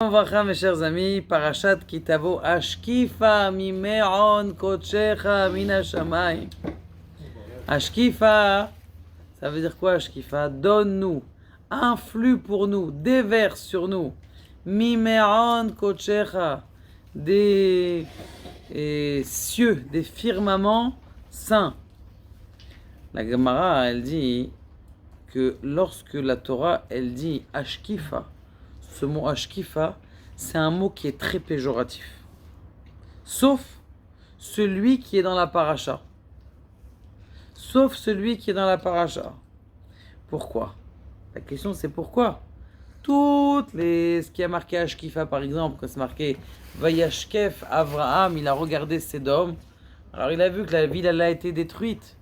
Bracha, mes chers amis, Parashat Kitavo Ashkifa mimeon kochecha mina shamayim. Ashkifa, ça veut dire quoi Ashkifa? Donne-nous, influe pour nous, déverse sur nous. Mimeon kochecha, des cieux, des firmaments saints. La Gemara, elle dit que lorsque la Torah, elle dit Ashkifa, ce mot Ashkifa, c'est un mot qui est très péjoratif. Sauf celui qui est dans la paracha. Sauf celui qui est dans la paracha. Pourquoi? La question c'est pourquoi? Ce qui a marqué Ashkifa par exemple, quand c'est marqué Vayashkef Avraham, il a regardé Sédom. Alors il a vu que la ville elle a été détruite.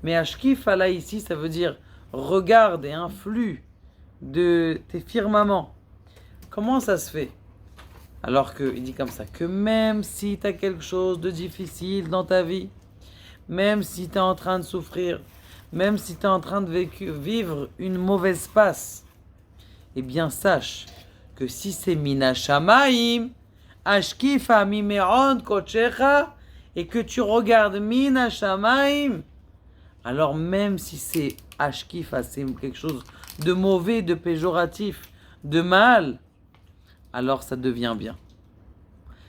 Mais Ashkifa là ici, ça veut dire regarde et influe de tes firmaments. Comment ça se fait? Alors qu'il dit comme ça, que même si tu as quelque chose de difficile dans ta vie, même si tu es en train de souffrir, même si tu es en train de vivre une mauvaise passe, eh bien sache que si c'est Mina Shamaim, Ashkifa Mimeron Kochecha, et que tu regardes Mina Shamaim, alors même si c'est Ashkifa, c'est quelque chose de mauvais, de péjoratif, de mal, alors ça devient bien.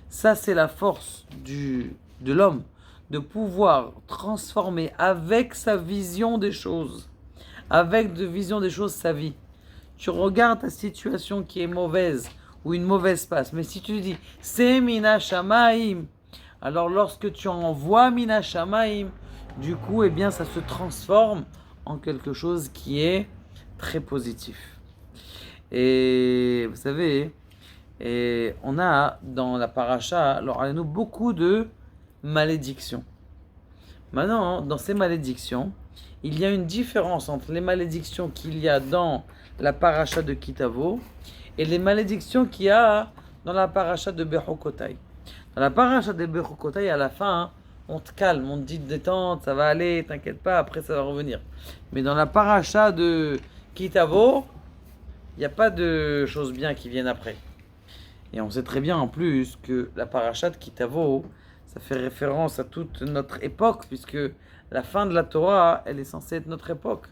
Ça, c'est la force de l'homme, de pouvoir transformer avec sa vision des choses, avec de vision des choses sa vie. Tu regardes ta situation qui est mauvaise, ou une mauvaise passe, mais si tu dis, c'est Mina Shamaim, alors lorsque tu envoies Mina Shamaim, du coup, eh bien, ça se transforme en quelque chose qui est très positif. Et vous savez, et on a dans la paracha, alors nous beaucoup de malédictions. Maintenant, dans ces malédictions, il y a une différence entre les malédictions qu'il y a dans la paracha de Kitavo et les malédictions qu'il y a dans la paracha de Bechokotai. Dans la paracha de Bechokotai, à la fin, on te calme, on te dit détente, ça va aller, t'inquiète pas, après ça va revenir. Mais dans la paracha de Kitavo, il n'y a pas de choses bien qui viennent après. Et on sait très bien en plus que la parashat Kitavo, ça fait référence à toute notre époque, puisque la fin de la Torah, elle est censée être notre époque.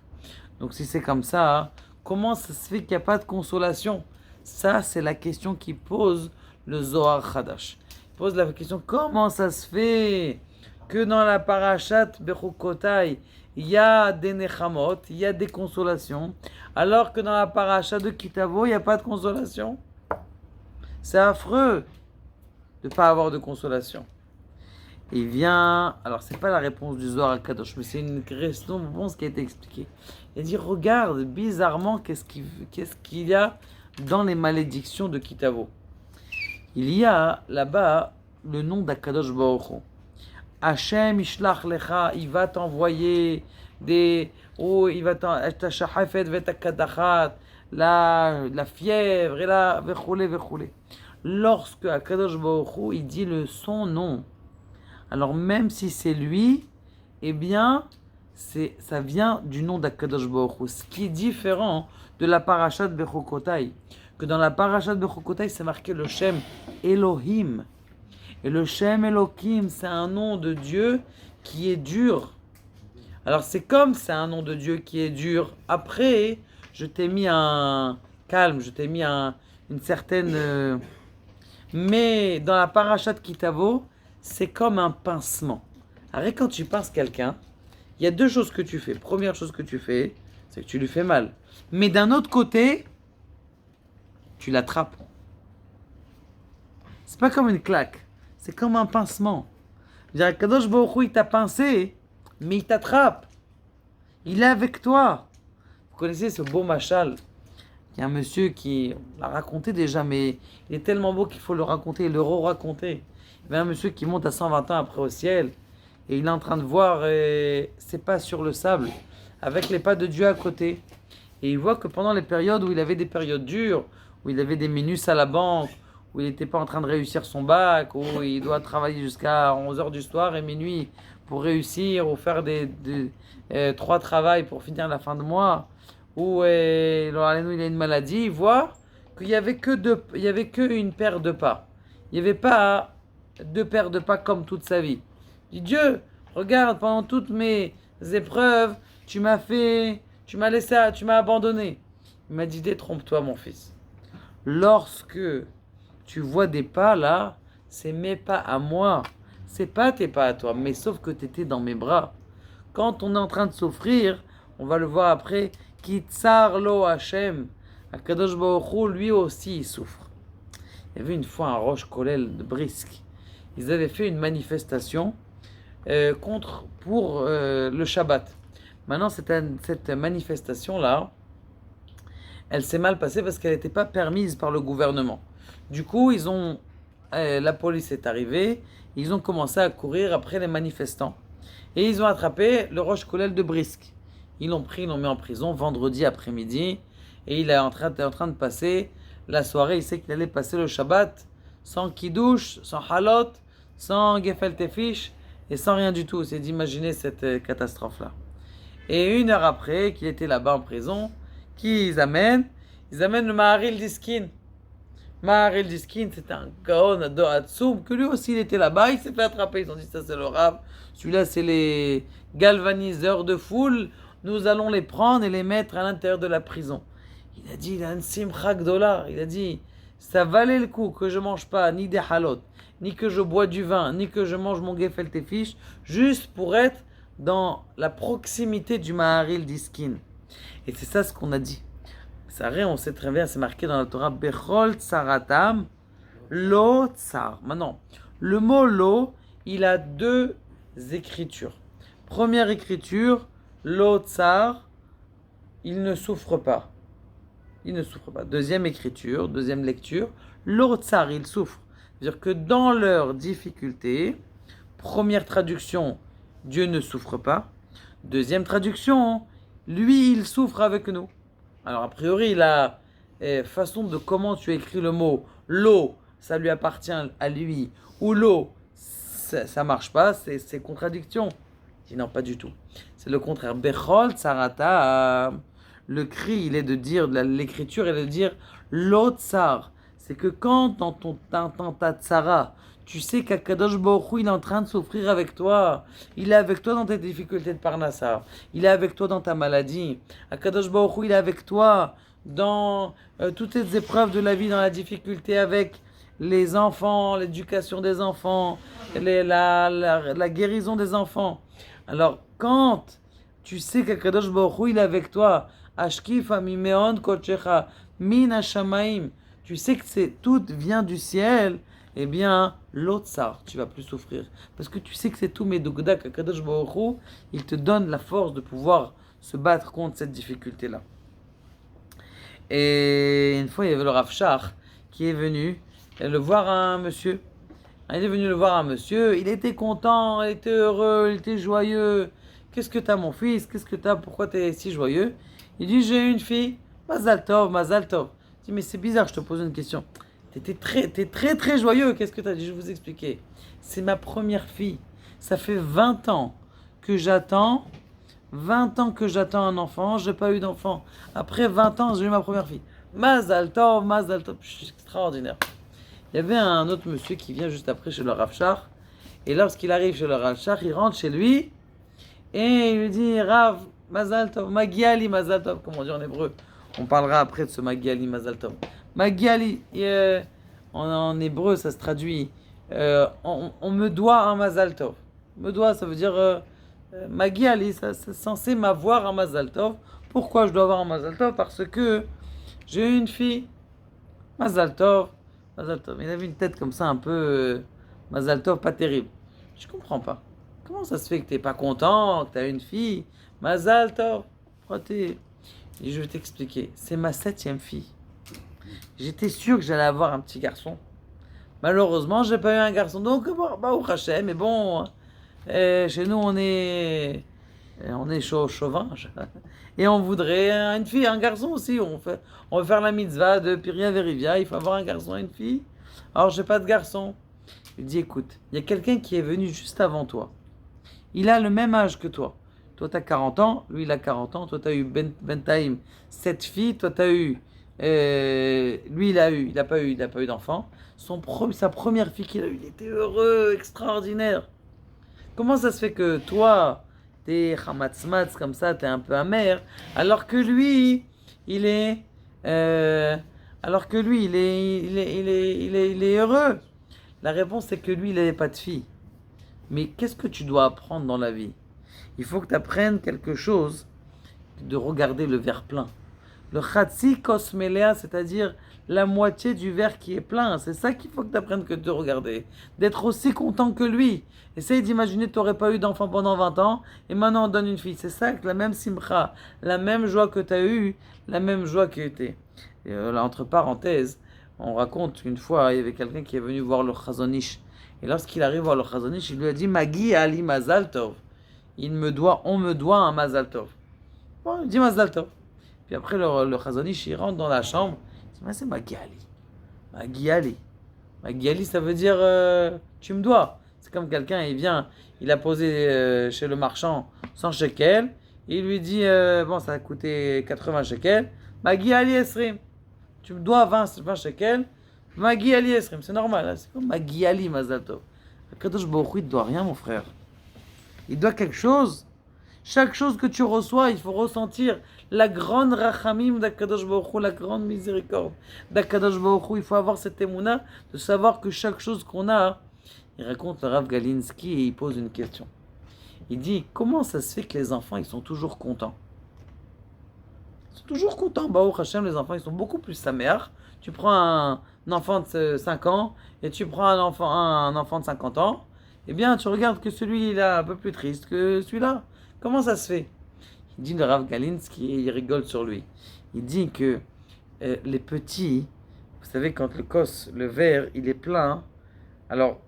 Donc si c'est comme ça, comment ça se fait qu'il n'y a pas de consolation? Ça, c'est la question qui pose le Zohar Hadash. Il pose la question, comment ça se fait que dans la parashat Bechukotai, il y a des nechamot, il y a des consolations, alors que dans la parashat de Kitavo, il n'y a pas de consolation? C'est affreux de ne pas avoir de consolation. Il vient, alors c'est pas la réponse du Zohar HaKadosh, mais c'est une réponse qui a été expliquée. Il dit, regarde, bizarrement, qu'est-ce qu'il y a dans les malédictions de Kitavo. Il y a là-bas le nom d'Akadosh Baruch Hu. Hashem Ishlach Lecha, il va t'envoyer des... Oh, il va t'envoyer la fièvre, et la vechoulé. Lorsque Akadosh Baruch Hu, il dit son nom, alors même si c'est lui, eh bien, ça vient du nom d'Akadosh Baruch Hu. Ce qui est différent de la parashat Bechokotai, que dans la parashat Bechokotai, c'est marqué le Shem Elohim. Et le Shem Elohim, c'est un nom de Dieu qui est dur. Alors c'est comme c'est un nom de Dieu qui est dur. Après, je t'ai mis un calme, je t'ai mis une certaine... Mais dans la parashat Kitavo, c'est comme un pincement. Alors quand tu pinces quelqu'un, il y a deux choses que tu fais. Première chose que tu fais, c'est que tu lui fais mal. Mais d'un autre côté, tu l'attrapes. C'est pas comme une claque. C'est comme un pincement. Kadosh Baruch Hu, il t'a pincé, mais il t'attrape. Il est avec toi. Vous connaissez ce beau machal? Il y a un monsieur qui l'a raconté déjà, mais il est tellement beau qu'il faut le raconter et le re-raconter. Il y a un monsieur qui monte à 120 ans après au ciel, et il est en train de voir ses pas sur le sable, avec les pas de Dieu à côté. Et il voit que pendant les périodes où il avait des périodes dures, où il avait des minus à la banque, où il n'était pas en train de réussir son bac, où il doit travailler jusqu'à 11h du soir et minuit pour réussir, ou faire 3 travails pour finir la fin de mois, où il a une maladie, il voit qu'il y avait que il y avait qu'une paire de pas. Il n'y avait pas deux paires de pas comme toute sa vie. Il dit Dieu, regarde, pendant toutes mes épreuves, tu m'as laissé, tu m'as abandonné. Il m'a dit détrompe-toi mon fils. Lorsque tu vois des pas là, c'est mes pas à moi. C'est pas tes pas à toi, mais sauf que tu étais dans mes bras. Quand on est en train de souffrir, on va le voir après, qui tsar lo Hashem, Akadosh Baruch Hu, lui aussi il souffre. Il y avait une fois un Rosh Kollel de Brisk. Ils avaient fait une manifestation pour le Shabbat. Maintenant, cette manifestation-là, elle s'est mal passée parce qu'elle n'était pas permise par le gouvernement. Du coup, la police est arrivée, ils ont commencé à courir après les manifestants. Et ils ont attrapé le Rosh Kollel de Brisk. Ils l'ont pris, ils l'ont mis en prison vendredi après-midi. Et il est en train de passer la soirée. Il sait qu'il allait passer le Shabbat sans kidouche, sans halot, sans gefel tefish et sans rien du tout. C'est d'imaginer cette catastrophe-là. Et 1 heure après qu'il était là-bas en prison, ils amènent le Maharil Diskin. Maharil Diskin, c'était un Gaon Ado Hatsoum, que lui aussi il était là-bas, il s'est fait attraper. Ils ont dit ça c'est le Rav, celui-là c'est les galvaniseurs de foule, nous allons les prendre et les mettre à l'intérieur de la prison. Il a dit, il a un simcha gdola, il a dit, ça valait le coup que je mange pas ni des halot, ni que je bois du vin, ni que je mange mon gefelte fish, juste pour être dans la proximité du Maharil Diskin. Et c'est ça ce qu'on a dit. On sait très bien, c'est marqué dans la Torah, Bechol tsaratam, lo tsar. Maintenant, le mot lo, il a 2 écritures. Première écriture, lo tsar, il ne souffre pas. Il ne souffre pas. Deuxième écriture, deuxième lecture, lo tsar, il souffre. C'est-à-dire que dans leur difficulté, première traduction, Dieu ne souffre pas. Deuxième traduction, lui, il souffre avec nous. Alors, a priori, la façon de comment tu écris le mot l'eau, ça lui appartient à lui, ou l'eau, ça marche pas, c'est contradiction. Je dis non, pas du tout. C'est le contraire. Bechol tsarata, le cri, il est de dire, l'écriture, elle est de dire l'eau tsar. C'est que quand dans ta tsara, tu sais qu'Akadosh Baruch Hu, il est en train de souffrir avec toi. Il est avec toi dans tes difficultés de Parnassa. Il est avec toi dans ta maladie. Akadosh Baruch Hu, il est avec toi dans toutes les épreuves de la vie, dans la difficulté avec les enfants, l'éducation des enfants, la guérison des enfants. Alors, quand tu sais qu'Akadosh Baruch Hu, il est avec toi, Ashkif amimeon kochecha min hashamaim, tu sais que tout vient du ciel, eh bien, l'autre tu vas plus souffrir. Parce que tu sais que c'est tout Medugda qu'Akadosh Baruch Hu, il te donne la force de pouvoir se battre contre cette difficulté-là. Et une fois, il y avait le Rav Shach qui est venu le voir un monsieur. Il est venu le voir un monsieur, il était content, il était heureux, il était joyeux. Qu'est-ce que t'as mon fils? Qu'est-ce que t'as? Pourquoi t'es si joyeux? Il dit, j'ai une fille. Mazal tov, Mazal tov. Il dit, mais c'est bizarre, je te pose une question. T'es très très joyeux, qu'est-ce que t'as dit? Je vais vous expliquer. C'est ma première fille. Ça fait 20 ans que j'attends. 20 ans que j'attends un enfant, j'ai pas eu d'enfant. Après 20 ans, j'ai eu ma première fille. Mazal tov, Mazal tov. C'est extraordinaire. Il y avait un autre monsieur qui vient juste après chez le Rav Shach. Et lorsqu'il arrive chez le Rav Shach, il rentre chez lui. Et il lui dit, Rav, Mazal tov, Magiali Mazal tov. Comme on dit en hébreu. On parlera après de ce Magiali Mazal tov. Magiali, en hébreu, ça se traduit. On me doit un Mazal tov. Me doit, ça veut dire Magiali, c'est censé m'avoir un Mazal tov. Pourquoi je dois avoir un Mazal tov? Parce que j'ai une fille. Mazal tov. Mazal tov. Il avait une tête comme ça, un peu Mazal tov, pas terrible. Je comprends pas. Comment ça se fait que t'es pas content, que t'as une fille? Mazal tov. Et je vais t'expliquer. C'est ma 7e fille. J'étais sûr que j'allais avoir un petit garçon. Malheureusement, j'ai pas eu un garçon. Donc, au Hachem, mais bon, chez nous, on est chauvin. Et on voudrait une fille, un garçon aussi. On veut faire la mitzvah de Piria Verivia. Il faut avoir un garçon et une fille. Alors, j'ai pas de garçon. Il dit, écoute, il y a quelqu'un qui est venu juste avant toi. Il a le même âge que toi. Toi, tu as 40 ans, lui, il a 40 ans. Toi, tu as eu Bentaïm 7 filles. Toi, tu as eu Lui, il n'a pas eu d'enfant. Sa première fille qu'il a eue, il était heureux, extraordinaire. Comment ça se fait que toi, t'es hamatzmatz comme ça, t'es un peu amer, alors que lui, il est, euh, alors que lui, il est heureux. La réponse c'est que lui, il n'avait pas de fille. Mais qu'est-ce que tu dois apprendre dans la vie? Il faut que tu apprennes quelque chose de regarder le verre plein. Le chatsi kosmelea, c'est-à-dire la moitié du verre qui est plein. C'est ça qu'il faut que tu apprennes que de regarder. D'être aussi content que lui. Essaye d'imaginer que tu n'aurais pas eu d'enfant pendant 20 ans et maintenant on donne une fille. C'est ça, la même simcha, la même joie que tu as eue, la même joie qui était. Et là, entre parenthèses, on raconte une fois, il y avait quelqu'un qui est venu voir le Chazonish. Et lorsqu'il arrive voir le Chazonish, il lui a dit Magi Ali Mazal Tov. On me doit un Mazal Tov. Bon, il dit Mazal Tov. Puis après, le Chazonish, il rentre dans la chambre. Il dit, mais c'est Magi Ali. Magi Ali. Magi Ali, ça veut dire tu me dois. C'est comme quelqu'un, il vient, il a posé chez le marchand 100 shekels. Et il lui dit, bon, ça a coûté 80 shekels. Magi Ali Esrim. Tu me dois 20 shekels. Magi Ali Esrim. C'est normal. Hein? C'est comme Magi Ali Mazal Tov. Kadosh Baruch Hu, il ne doit rien, mon frère. Il doit quelque chose. Chaque chose que tu reçois, il faut ressentir la grande rachamim d'Akadosh Baruch Hu, la grande miséricorde d'Akadosh Baruch Hu. Il faut avoir cette émouna de savoir que chaque chose qu'on a, il raconte le Rav Galinsky et il pose une question. Il dit, comment ça se fait que les enfants, ils sont toujours contents? Ils sont toujours contents. Baruch Hashem, les enfants, ils sont beaucoup plus saméach. Tu prends un enfant de 5 ans et tu prends un enfant de 50 ans, eh bien, tu regardes que celui-là est un peu plus triste que celui-là. Comment ça se fait? Il dit le Rav Galinsky, il rigole sur lui. Il dit que les petits, vous savez, quand le verre, il est plein, alors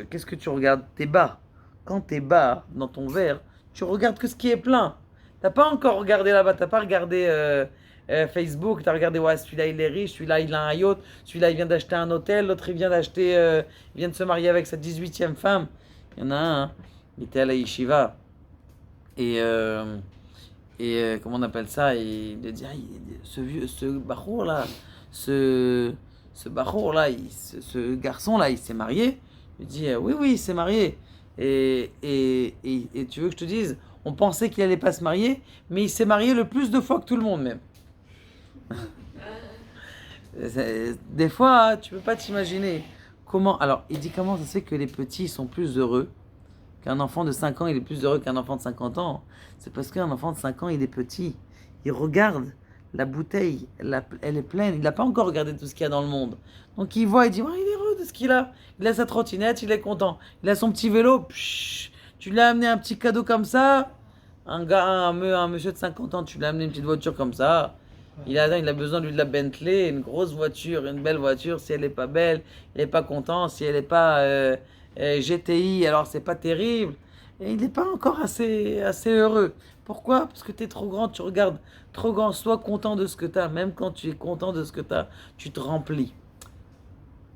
qu'est-ce que tu regardes? T'es bas. Quand t'es bas dans ton verre, tu regardes que ce qui est plein. T'as pas encore regardé là-bas, t'as pas regardé Facebook, t'as regardé, ouais, celui-là il est riche, celui-là il a un yacht, celui-là il vient d'acheter un hôtel, l'autre il vient il vient de se marier avec sa 18e femme. Il y en a un, hein, il était à la yeshiva. Comment on appelle ça? Et il dit, ce bachour là, ce bachour là, ce garçon là, il s'est marié. Il dit, oui, il s'est marié. Et tu veux que je te dise, on pensait qu'il allait pas se marier, mais il s'est marié le plus de fois que tout le monde même. Des fois, tu peux pas t'imaginer comment. Alors, il dit comment ça se fait que les petits sont plus heureux qu'un enfant de 5 ans, il est plus heureux qu'un enfant de 50 ans. C'est parce qu'un enfant de 5 ans, il est petit. Il regarde la bouteille, elle est pleine. Il n'a pas encore regardé tout ce qu'il y a dans le monde. Donc il voit, il dit, ouais, il est heureux de ce qu'il a. Il a sa trottinette, il est content. Il a son petit vélo. Tu lui as amené un petit cadeau comme ça. Un monsieur de 50 ans, tu lui as amené une petite voiture comme ça. Il a besoin lui de la Bentley, une grosse voiture, une belle voiture. Si elle n'est pas belle, il n'est pas content. Si elle n'est pas GTI, alors c'est pas terrible. Et il n'est pas encore assez heureux. Pourquoi? Parce que tu es trop grand, tu regardes trop grand. Sois content de ce que tu as. Même quand tu es content de ce que tu as, tu te remplis.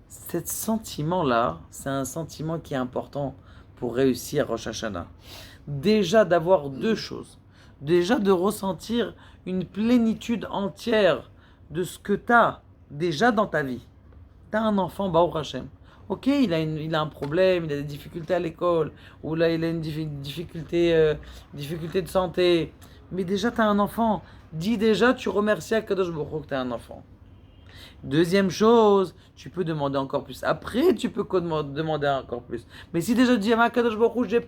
Ce sentiment-là, c'est un sentiment qui est important pour réussir Rosh Hashanah. Déjà d'avoir deux choses. Déjà de ressentir une plénitude entière de ce que tu as déjà dans ta vie. Tu as un enfant, Baruch Hashem. Ok, il a un problème, il a des difficultés à l'école, ou là il a une difficulté de santé. Mais déjà tu as un enfant. Dis déjà, tu remercies Akadosh Baruch Hu que tu as un enfant. Deuxième chose, tu peux demander encore plus. Après, tu peux demander encore plus. Mais si déjà tu dis, ah, Kadosh Baruch Hu,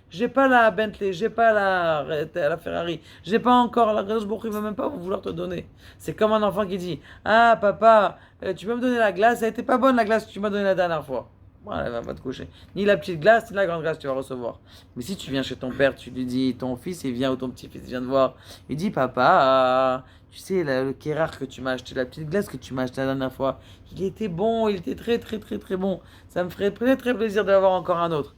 j'ai pas la Bentley, j'ai pas la Ferrari, j'ai pas encore, la Kadosh Baruch Hu, il va même pas vouloir te donner. C'est comme un enfant qui dit, ah papa, tu peux me donner la glace, elle était pas bonne la glace que tu m'as donnée la dernière fois. Voilà, elle va pas te coucher. Ni la petite glace, ni la grande glace, tu vas recevoir. Mais si tu viens chez ton père, tu lui dis, ton fils, il vient, ou ton petit-fils vient te voir, il dit, papa, tu sais, le kérar que tu m'as acheté, la petite glace que tu m'as acheté la dernière fois, il était bon, il était très, très, très, très bon. Ça me ferait très, très plaisir d'avoir encore un autre.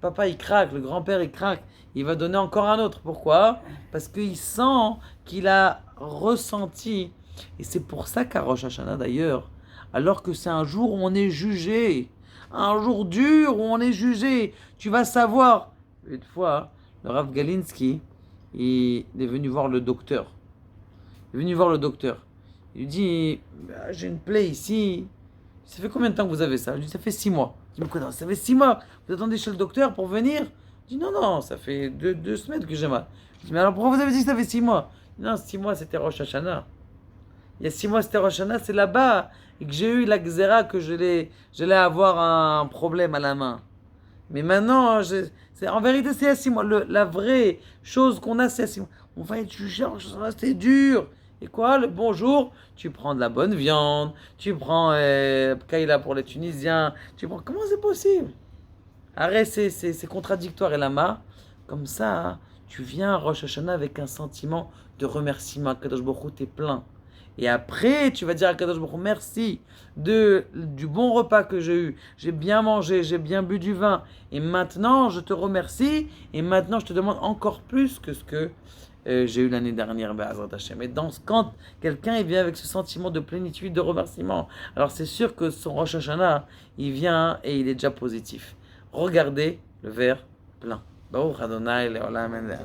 Papa, il craque, le grand-père, il craque. Il va donner encore un autre. Pourquoi? Parce qu'il sent qu'il a ressenti. Et c'est pour ça qu'à Rosh Hashanah, d'ailleurs, alors que c'est un jour où on est jugé, un jour dur où on est jugé, tu vas savoir. Une fois, le Rav Galinsky, il est venu voir le docteur. Il est venu voir le docteur. Il lui dit, bah, j'ai une plaie ici. Ça fait combien de temps que vous avez ça? Je lui dis, ça fait 6 mois. Il dit, mais quoi, non, ça fait 6 mois. Vous attendez chez le docteur pour venir? Je dis, non, non, ça fait 2 semaines que j'ai mal. Je dis, mais alors pourquoi vous avez dit que ça fait 6 mois? Il dit, non, 6 mois c'était Rosh Hashanah. Il y a 6 mois c'était Rosh Hashanah, c'est là-bas. Et que j'ai eu la xéra que j'allais avoir un problème à la main. Mais maintenant, en vérité, c'est à 6 mois. La vraie chose qu'on a, c'est à 6 mois. On va être jugé, c'est dur. Et quoi, le bonjour, tu prends de la bonne viande, tu prends Kaila pour les Tunisiens, tu prends. Comment c'est possible? Arrête, c'est contradictoire. Et lama, comme ça, hein, tu viens à Rosh Hashanah avec un sentiment de remerciement. Kadosh Baruch Hu, t'es plein. Et après, tu vas dire à Kadosh Baruch Hu, merci du bon repas que j'ai eu. J'ai bien mangé, j'ai bien bu du vin. Et maintenant, je te remercie. Et maintenant, je te demande encore plus que ce que j'ai eu l'année dernière. Be'ezrat Hashem. Et quand quelqu'un il vient avec ce sentiment de plénitude, de remerciement, alors c'est sûr que son Rosh Hashanah, il vient et il est déjà positif. Regardez le verre plein. Baruch Adonai le'olam amen.